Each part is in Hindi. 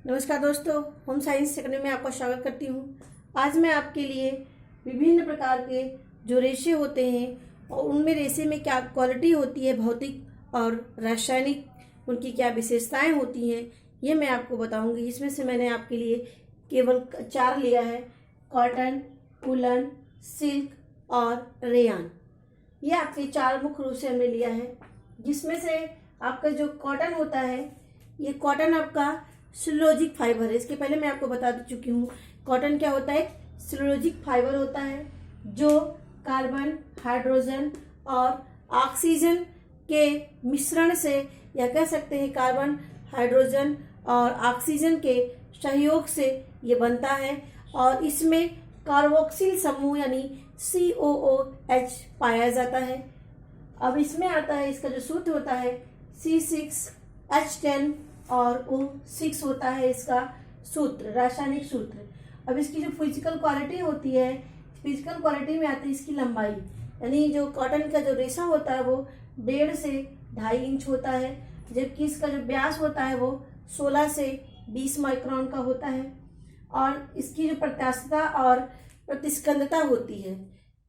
नमस्कार दोस्तों, होम साइंस सेकंड में आपका स्वागत करती हूँ। आज मैं आपके लिए विभिन्न प्रकार के जो रेशे होते हैं और उनमें रेशे में क्या क्वालिटी होती है, भौतिक और रासायनिक, उनकी क्या विशेषताएं होती हैं, ये मैं आपको बताऊंगी। इसमें से मैंने आपके लिए केवल 4 लिया है: कॉटन, वूलन, सिल्क और रेयान। ये आपके 4 मुख्य रूप से हमने लिया है, जिसमें से आपका जो कॉटन होता है, ये कॉटन आपका सेलुलोजिक फाइबर है। इसके पहले मैं आपको बता चुकी हूँ कॉटन क्या होता है। सेलुलोजिक फाइबर होता है जो कार्बन, हाइड्रोजन और ऑक्सीजन के मिश्रण से, या कह सकते हैं कार्बन, हाइड्रोजन और ऑक्सीजन के सहयोग से ये बनता है। और इसमें कार्बोक्सिल समूह यानी COOH पाया जाता है। अब इसमें आता है, इसका जो सूत्र होता है C6H10 और O6 होता है इसका सूत्र, रासायनिक सूत्र। अब इसकी जो फिजिकल क्वालिटी होती है, फिजिकल क्वालिटी में आती है इसकी लंबाई, यानी जो कॉटन का जो रेशा होता है वो 1.5 से 2.5 इंच होता है, जबकि इसका जो व्यास होता है वो 16 से 20 माइक्रोन का होता है। और इसकी जो प्रत्यास्थता और प्रतिस्कंदता होती है,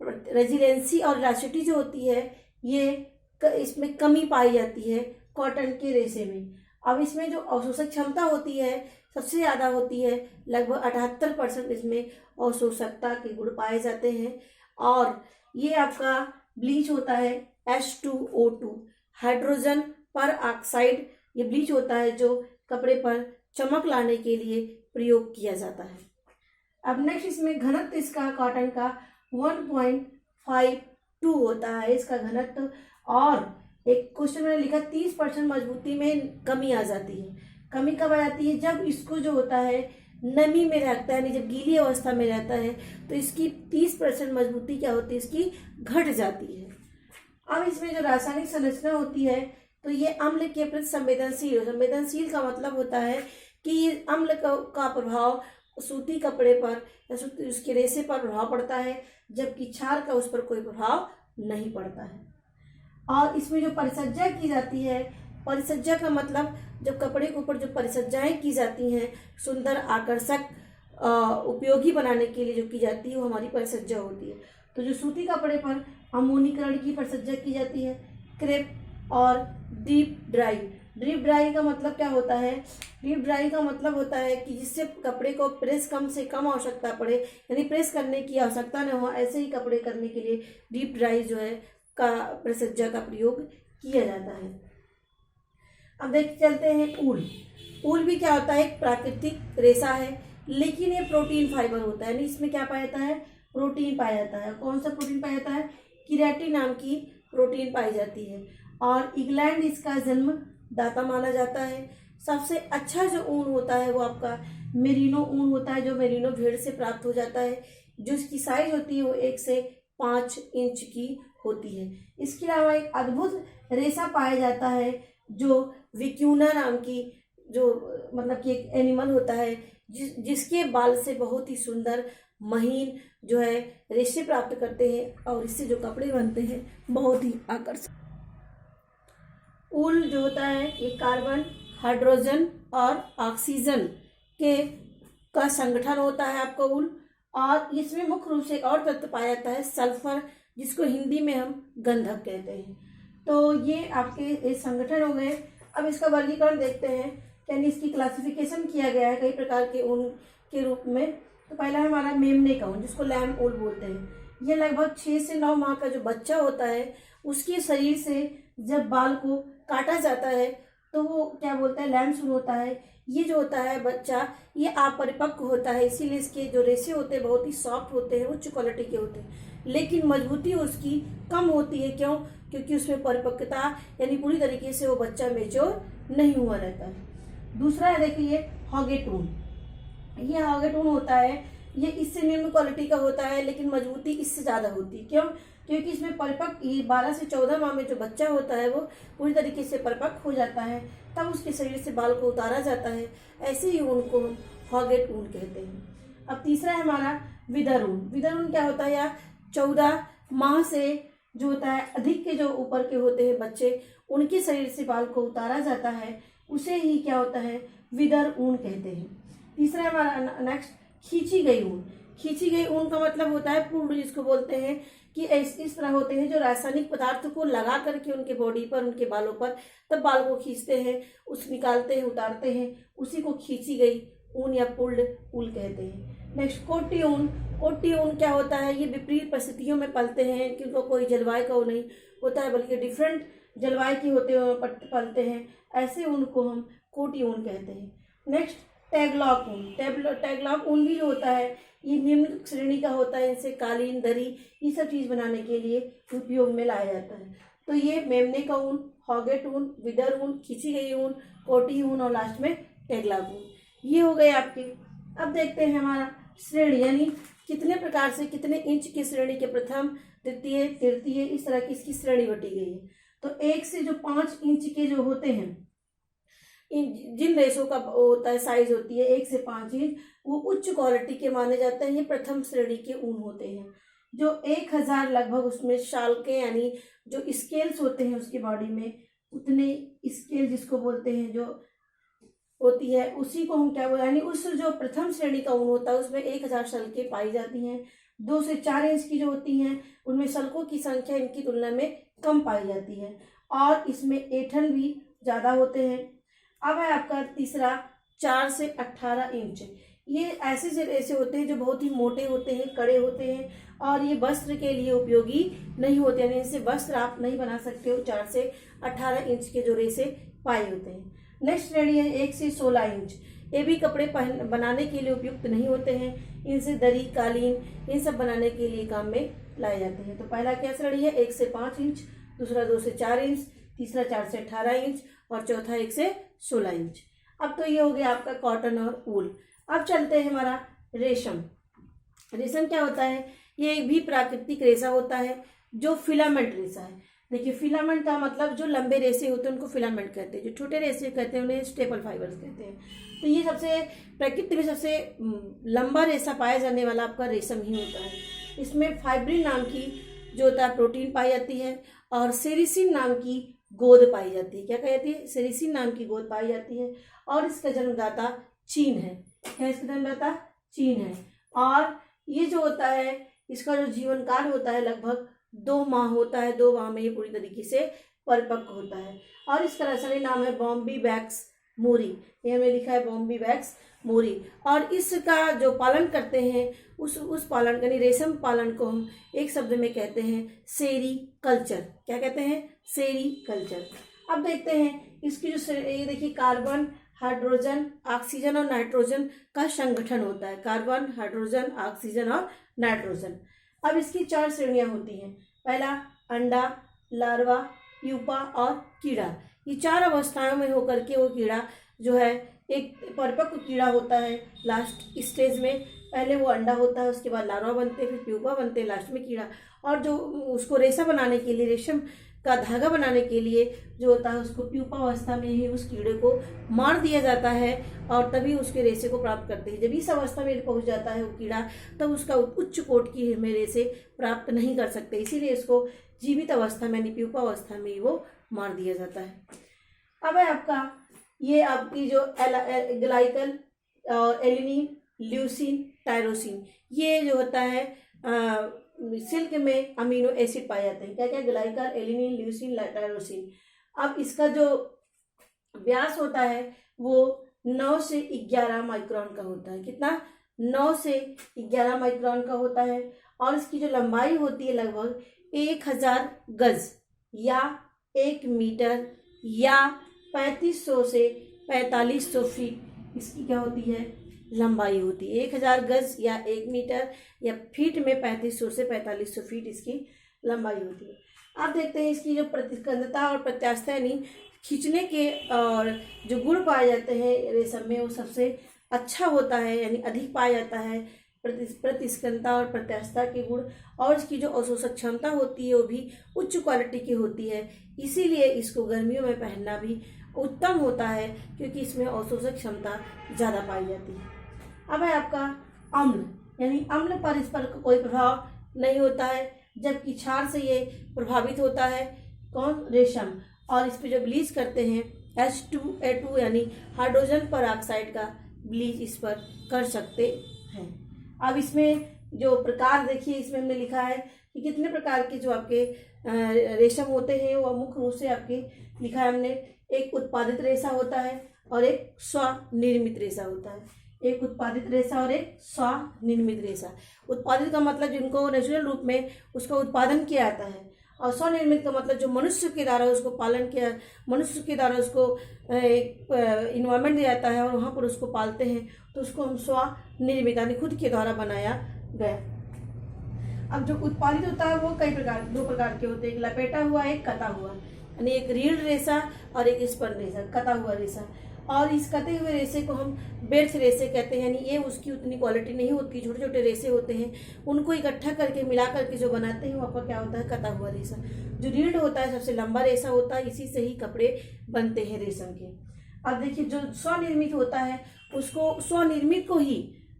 रेजिलेंसी और इलास्टिसिटी जो होती है, ये इसमें कमी पाई जाती है कॉटन के रेशे में। अब इसमें जो अवशोषक क्षमता होती है सबसे ज़्यादा होती है, लगभग 78% इसमें अवशोषकता के गुण पाए जाते हैं। और ये आपका ब्लीच होता है H2O2, हाइड्रोजन पर ऑक्साइड। ये ब्लीच होता है जो कपड़े पर चमक लाने के लिए प्रयोग किया जाता है। अब नेक्स्ट इसमें घनत्व इसका कॉटन का 1.52 होता है इसका घनत्व। और एक क्वेश्चन में लिखा 30% मजबूती में कमी आ जाती है। कमी कब आ जाती है? जब इसको जो होता है नमी में रहता है, यानी जब गीली अवस्था में रहता है तो इसकी 30% मजबूती क्या होती है, इसकी घट जाती है। अब इसमें जो रासायनिक संरचना होती है तो ये अम्ल के प्रति संवेदनशील। संवेदनशील का मतलब होता है कि ये अम्ल का प्रभाव सूती कपड़े पर या उसके रेशे पर प्रभाव पड़ता है, जबकि क्षार का उस पर कोई प्रभाव नहीं पड़ता है। और इसमें जो परिसज्जा की जाती है, परिसज्जा का मतलब जब कपड़े के ऊपर जो परिसज्जाएं की जाती हैं, सुंदर, आकर्षक, उपयोगी बनाने के लिए जो की जाती है, वो हमारी परिसज्जा होती है। तो जो सूती कपड़े पर अमोनीकरण की परिसज्जा की जाती है, क्रेप और डीप ड्राई। डीप ड्राई का मतलब क्या होता है? डीप ड्राई का मतलब होता है कि जिससे कपड़े को प्रेस कम से कम आवश्यकता पड़े, यानी प्रेस करने की आवश्यकता न हो, ऐसे ही कपड़े करने के लिए डीप ड्राई जो है का परिसज्जा का प्रयोग किया जाता है। अब देख चलते हैं ऊल। ऊल भी क्या होता है? एक प्राकृतिक रेशा है, लेकिन ये प्रोटीन फाइबर होता है। यानी इसमें क्या पाया जाता है? प्रोटीन पाया जाता है। कौन सा प्रोटीन पाया जाता है? केराटिन नाम की प्रोटीन पाई जाती है। और इंग्लैंड इसका जन्मदाता माना जाता है। सबसे अच्छा जो ऊन होता है वो आपका मेरिनो ऊन होता है, जो मेरिनो भेड़ से प्राप्त हो जाता है, जो इसकी साइज होती है वो 1 से 5 इंच की होती है। इसके अलावा एक अद्भुत रेशा पाया जाता है जो विक्यूना नाम की, जो मतलब कि एक एनिमल होता है जिसके बाल से बहुत ही सुंदर, महीन जो है रेशे प्राप्त करते हैं, और इससे जो कपड़े बनते हैं बहुत ही आकर्षक। ऊल जो होता है ये कार्बन, हाइड्रोजन और ऑक्सीजन के का संगठन होता है आपका ऊल। और इसमें मुख्य रूप से एक और तत्व पाया जाता है सल्फर, जिसको हिंदी में हम गंधक कहते हैं। तो ये आपके संगठन हो गए। अब इसका वर्गीकरण देखते हैं, यानी इसकी क्लासिफिकेशन किया गया है कई प्रकार के ऊन के रूप में। तो पहला है हमारा मेमने का ऊन, जिसको लैम ऊल बोलते हैं। ये लगभग 6 से 9 माह का जो बच्चा होता है उसके शरीर से जब बाल को काटा जाता है तो वो क्या बोलता है, लैम्स ऊन होता है। ये जो होता है बच्चा, ये अपरिपक्व होता है, इसीलिए इसके जो रेशे होते हैं बहुत ही सॉफ्ट होते हैं, उच्च क्वालिटी के होते हैं, लेकिन मजबूती उसकी कम होती है। क्यों? क्योंकि उसमें परिपक्वता यानी पूरी तरीके से वो बच्चा मेच्योर नहीं हुआ रहता है। दूसरा है देखिए हॉगेट ऊन। ये हॉगेट ऊन होता है, ये इससे निम्न क्वालिटी का होता है, लेकिन मजबूती इससे ज़्यादा होती है। क्यों? क्योंकि इसमें परिपक्व 12 से 14 माह में जो बच्चा होता है वो पूरी तरीके से परिपक्व हो जाता है, तब उसके शरीर से बाल को उतारा जाता है। ऐसे ही ऊन को हॉगेट ऊन कहते हैं। अब तीसरा है हमारा विदर ऊन। विदर ऊन क्या होता है? या 14 माह से जो होता है अधिक के जो ऊपर के होते हैं बच्चे, उनके शरीर से बाल को उतारा जाता है, उसे ही क्या होता है? विदर ऊन कहते हैं। तीसरा हमारा नेक्स्ट खींची गई ऊन। खींची गई ऊन का मतलब होता है पुल्ड, जिसको बोलते हैं कि इस तरह होते हैं जो रासायनिक पदार्थ को लगा करके उनके बॉडी पर, उनके बालों पर, तब बाल को खींचते हैं, उस निकालते हैं, उतारते हैं, उसी को खींची गई ऊन या पुल्ड ऊल कहते हैं। नेक्स्ट कोटी ऊन। कोटी ऊन क्या होता है? ये विपरीत परिस्थितियों में पलते हैं, क्योंकि कोई जलवायु का वो नहीं होता है, बल्कि डिफरेंट जलवायु के होते हुए पलते हैं, ऐसे ऊन को हम कोटी ऊन कहते हैं। नेक्स्ट टैगलॉक ऊन। टैगलॉक ऊन भी जो होता है ये निम्न श्रेणी का होता है, इनसे कालीन, दरी, ये सब चीज़ बनाने के लिए उपयोग में लाया जाता है। तो ये मेमने का ऊन, हॉगेट ऊन, विदर ऊन, खींची गई ऊन, कोटी ऊन और लास्ट में टैगलॉक ऊन, ये हो गए आपके। अब देखते हैं हमारा श्रेणी, यानी कितने प्रकार से, कितने इंच की श्रेणी के प्रथम, द्वितीय, तृतीय, इस तरह की इसकी श्रेणी बटी गई है। तो 1 से जो 5 इंच के जो होते हैं, जिन रेशों का होता है, साइज होती है 1 से 5 इंच, वो उच्च क्वालिटी के माने जाते हैं, ये प्रथम श्रेणी के ऊन होते हैं। जो 1000 लगभग उसमें शाल के, यानी जो स्केल्स होते हैं उसकी बॉडी में, उतने स्केल जिसको बोलते हैं जो होती है, उसी को हम क्या बोलते हैं, यानी उस जो प्रथम श्रेणी का ऊन होता है उसमें 1000 शल्कें पाई जाती हैं। 2 से 4 इंच की जो होती हैं उनमें शल्कों की संख्या इनकी तुलना में कम पाई जाती है, और इसमें ऐंठन भी ज़्यादा होते हैं। अब है आपका तीसरा 4 से 18 इंच। ये ऐसे होते हैं जो बहुत ही मोटे होते हैं, कड़े होते हैं, और ये वस्त्र के लिए उपयोगी नहीं होते, यानी इनसे वस्त्र आप नहीं बना सकते हो। 4 से 18 इंच के जो रेसे पाए होते हैं। नेक्स्ट श्रेणी है 1 से 16 इंच। ये भी कपड़े बनाने के लिए उपयुक्त नहीं होते हैं, इनसे दरी, कालीन, इन सब बनाने के लिए काम में लाए जाते हैं। तो पहला क्या श्रेणी है? 1 से 5 इंच, दूसरा 2 से 4 इंच, तीसरा 4 से 18 इंच, और चौथा 1 से 16 इंच। अब तो ये हो गया आपका कॉटन और ऊल। अब चलते हैं हमारा रेशम। रेशम क्या होता है? ये एक भी प्राकृतिक रेशा होता है जो फिलामेंट रेशा है। देखिए, फिलामेंट का मतलब जो लंबे रेशे होते हैं उनको फिलामेंट कहते हैं, जो छोटे रेशे कहते हैं उन्हें स्टेपल फाइबर्स कहते हैं। तो ये सबसे प्रकृति में सबसे लंबा रेशा पाया जाने वाला आपका रेशम ही होता है। इसमें फाइब्रिन नाम की जो होता है प्रोटीन पाई जाती है, और सेरिसिन नाम की गोंद पाई जाती है। क्या कही जाती है? सेरिसिन नाम की गोंद पाई जाती है, और इसका जन्मदाता चीन है। क्या इसका जन्मदाता? चीन है। और ये जो होता है इसका जो जीवन काल होता है लगभग 2 माह होता है। 2 माह में ये पूरी तरीके से परिपक्व होता है। और इसका रासायनिक नाम है बॉम्बीवैक्स मोरी। ये हमें लिखा है बॉम्बीवैक्स मोरी। और इसका जो पालन करते हैं उस पालन, यानी रेशम पालन को हम एक शब्द में कहते हैं सेरी कल्चर। क्या कहते हैं? सेरी कल्चर। अब देखते हैं इसकी जो, ये देखिए, कार्बन, हाइड्रोजन, ऑक्सीजन और नाइट्रोजन का संगठन होता है। कार्बन, हाइड्रोजन, ऑक्सीजन और नाइट्रोजन। अब इसकी 4 श्रेणियां होती हैं। पहला अंडा, लार्वा, प्यूपा और कीड़ा। ये 4 अवस्थाओं में होकर के वो कीड़ा जो है, एक परिपक्व कीड़ा होता है लास्ट स्टेज में। पहले वो अंडा होता है, उसके बाद लार्वा बनते हैं, फिर प्यूपा बनते हैं, लास्ट में कीड़ा। और जो उसको रेशा बनाने के लिए, रेशम का धागा बनाने के लिए जो होता है, उसको प्यूपा अवस्था में ही उस कीड़े को मार दिया जाता है, और तभी उसके रेशे को प्राप्त करते हैं। जब इस अवस्था में पहुंच जाता है वो कीड़ा, तब उसका उच्च कोट की में रेशे प्राप्त नहीं कर सकते, इसीलिए इसको जीवित अवस्था में, यानी प्यूपा अवस्था में ही वो मार दिया जाता है। अब है आपका ये आपकी जो ग्लाइकल और एलिनिन, ल्यूसीन, टायरोसिन, ये जो होता है सिल्क में अमीनो एसिड पाए जाते हैं। क्या क्या? Glycol, alanine, leucine, tyrosine. अब इसका जो व्यास होता है वो 9 से 11 माइक्रोन का होता है। कितना? 9 से 11 माइक्रोन का होता है। और इसकी जो लंबाई होती है लगभग 1000 गज या 1 मीटर या 3500 से 4500 फीट इसकी क्या होती है? लंबाई होती है। 1000 गज या 1 मीटर या फीट में 3500 से 4500 फीट इसकी लंबाई होती है। अब देखते हैं इसकी जो प्रतिस्कंदता और प्रत्यास्थता, यानी खींचने के और जो गुण पाए जाते हैं रेशम में, वो सबसे अच्छा होता है, यानी अधिक पाया जाता है प्रतिस्कंदता और प्रत्यास्थता के गुण। और इसकी जो अवशोषक क्षमता होती है वो भी उच्च क्वालिटी की होती है, इसीलिए इसको गर्मियों में पहनना भी उत्तम होता है, क्योंकि इसमें अवशोषक क्षमता ज़्यादा पाई जाती है। अब है आपका अम्ल, यानी अम्ल पर इस पर कोई प्रभाव नहीं होता है, जबकि क्षार से ये प्रभावित होता है। कौन? रेशम। और इस पर जो ब्लीच करते हैं H2A2 यानी हाइड्रोजन पर ऑक्साइड का ब्लीच इस पर कर सकते हैं। अब इसमें जो प्रकार देखिए, इसमें हमने लिखा है कि कितने प्रकार के जो आपके रेशम होते हैं, वो मुख्य रूप से आपके लिखा है हमने। एक उत्पादित रेशा होता है और एक स्वनिर्मित रेशा होता है। एक उत्पादित रेशा और एक स्वनिर्मित रेशा। उत्पादित का मतलब जिनको नेचुरल रूप में उसका उत्पादन किया जाता है, और स्वनिर्मित का मतलब जो मनुष्य के द्वारा उसको पालन किया, मनुष्य के द्वारा उसको एक इन्वायरमेंट दिया जाता है और वहाँ पर उसको पालते हैं, तो उसको हम स्वनिर्मित यानी खुद के द्वारा बनाया गया। अब जो उत्पादित होता है वो दो प्रकार के होते हैं, एक लपेटा हुआ, एक कटा हुआ, यानी एक रीढ़ रेशा और एक स्पर्म रेशा, कटा हुआ रेशा। और इस कटे हुए रेशे को हम बेर्थ रेशे कहते हैं, यानी ये उसकी उतनी क्वालिटी नहीं होती, छोटे छोटे रेशे होते हैं, उनको इकट्ठा करके मिला करके जो बनाते हैं वो आपका क्या होता है, कटा हुआ रेशा। जो रीढ़ होता है सबसे लंबा रेशा होता है, इसी से ही कपड़े बनते हैं रेशम के। अब देखिए जो स्वनिर्मित होता है उसको, स्वनिर्मित को ही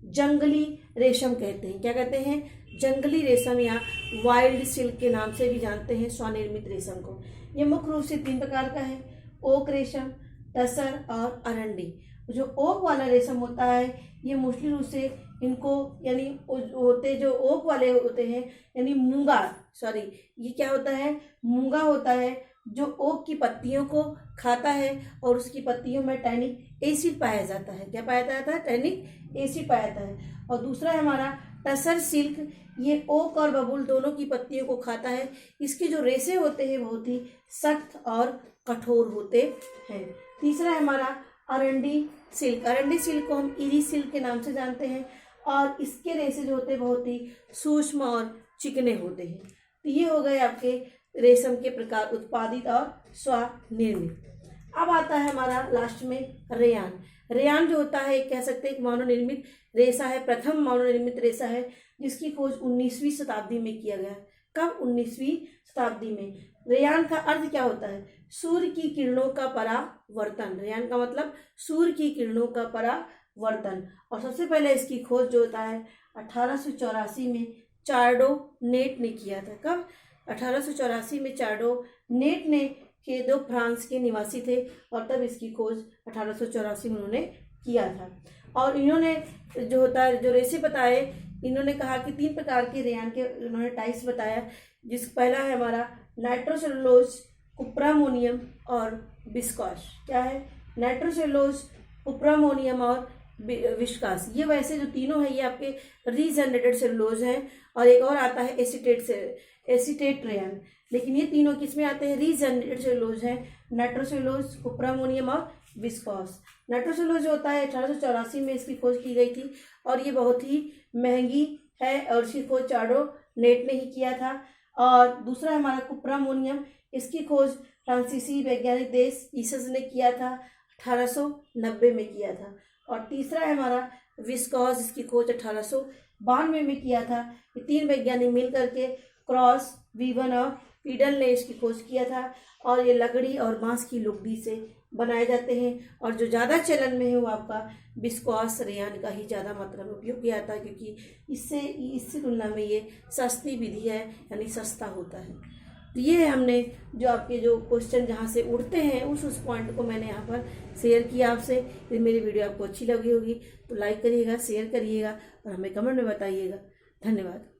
जंगली रेशम कहते हैं। क्या कहते हैं, जंगली रेशम या वाइल्ड सिल्क के नाम से भी जानते हैं स्वनिर्मित रेशम को। ये मुख्य रूप से 3 प्रकार का है, ओक रेशम, टसर और अरंडी। जो ओक वाला रेशम होता है ये मुख्य रूप से इनको यानी होते जो ओक वाले होते हैं यानी मूंगा, सॉरी ये क्या होता है, मूंगा होता है जो ओक की पत्तियों को खाता है और उसकी पत्तियों में टैनिक एसिड पाया जाता है। क्या पाया जाता है, टैनिक एसिड पाया जाता है। और दूसरा है हमारा टसर सिल्क, ये ओक और बबूल दोनों की पत्तियों को खाता है। इसके जो रेशे होते हैं बहुत ही सख्त और कठोर होते हैं। तीसरा है हमारा अरंडी सिल्क। अरंडी सिल्क को हम इरी सिल्क के नाम से जानते हैं और इसके रेशे जो होते हैं बहुत ही सूक्ष्म और चिकने होते हैं। तो ये हो गए आपके रेशम के प्रकार, उत्पादित और स्वनिर्मित। अब आता है हमारा लास्ट में रेयान। रेयान जो होता है कह सकते हैं एक मानव निर्मित रेशा है, प्रथम मानव निर्मित रेशा है जिसकी खोज 19वीं शताब्दी में किया गया। कब, 19वीं शताब्दी में। रेयान का अर्थ क्या होता है, सूर्य की किरणों का परावर्तन। रेयान का मतलब सूर्य की किरणों का परावर्तन। और सबसे पहले इसकी खोज जो होता है 1884 में चार्डो नेट ने किया था। कब, 1884 में चार्डो नेट ने के दो फ्रांस के निवासी थे और तब इसकी खोज 1884 में उन्होंने किया था। और इन्होंने जो होता है जो रेशे बताए, इन्होंने कहा कि 3 प्रकार के रेयान के उन्होंने टाइप्स बताया। जिस पहला है हमारा नाइट्रोसेलुलोज, कुप्रामोनियम और विस्कॉस। क्या है, नाइट्रोसेलुलोज, कुप्रामोनियम और विस्कॉस। ये वैसे जो तीनों है ये आपके रीजनरेटेड सेलुलोज हैं। और एक और आता है एसीटेट रेयान। लेकिन ये तीनों किस में आते हैं, रीजनरेटेड सेलुलोज हैं, नाइट्रोसेलुलोज, कुप्रामोनियम और विस्कॉस। नाइट्रोसेलुलोज होता है 1884 में इसकी खोज की गई थी और ये बहुत ही महंगी है और इसकी खोज चार्डो नेट ने ही किया था। और दूसरा हमारा कुप्रामोनियम, इसकी खोज फ्रांसीसी वैज्ञानिक देश ईसस ने किया था, 1890 में किया था। और तीसरा है हमारा विस्कॉस, इसकी खोज 1892 में किया था। ये 3 वैज्ञानिक मिल करके क्रॉस, वीवन और पीडल ने इसकी खोज किया था। और ये लकड़ी और बांस की लुगदी से बनाए जाते हैं। और जो ज़्यादा चलन में है वो आपका विस्कॉस रेयान का ही ज़्यादा मात्रा में उपयोग किया जाता है, क्योंकि इससे तुलना में ये सस्ती विधि है, यानी सस्ता होता है। तो ये हमने जो आपके जो क्वेश्चन जहाँ से उड़ते हैं उस पॉइंट को मैंने यहाँ पर शेयर किया आपसे। यदि मेरी वीडियो आपको अच्छी लगी होगी तो लाइक करिएगा, शेयर करिएगा और हमें कमेंट में बताइएगा। धन्यवाद।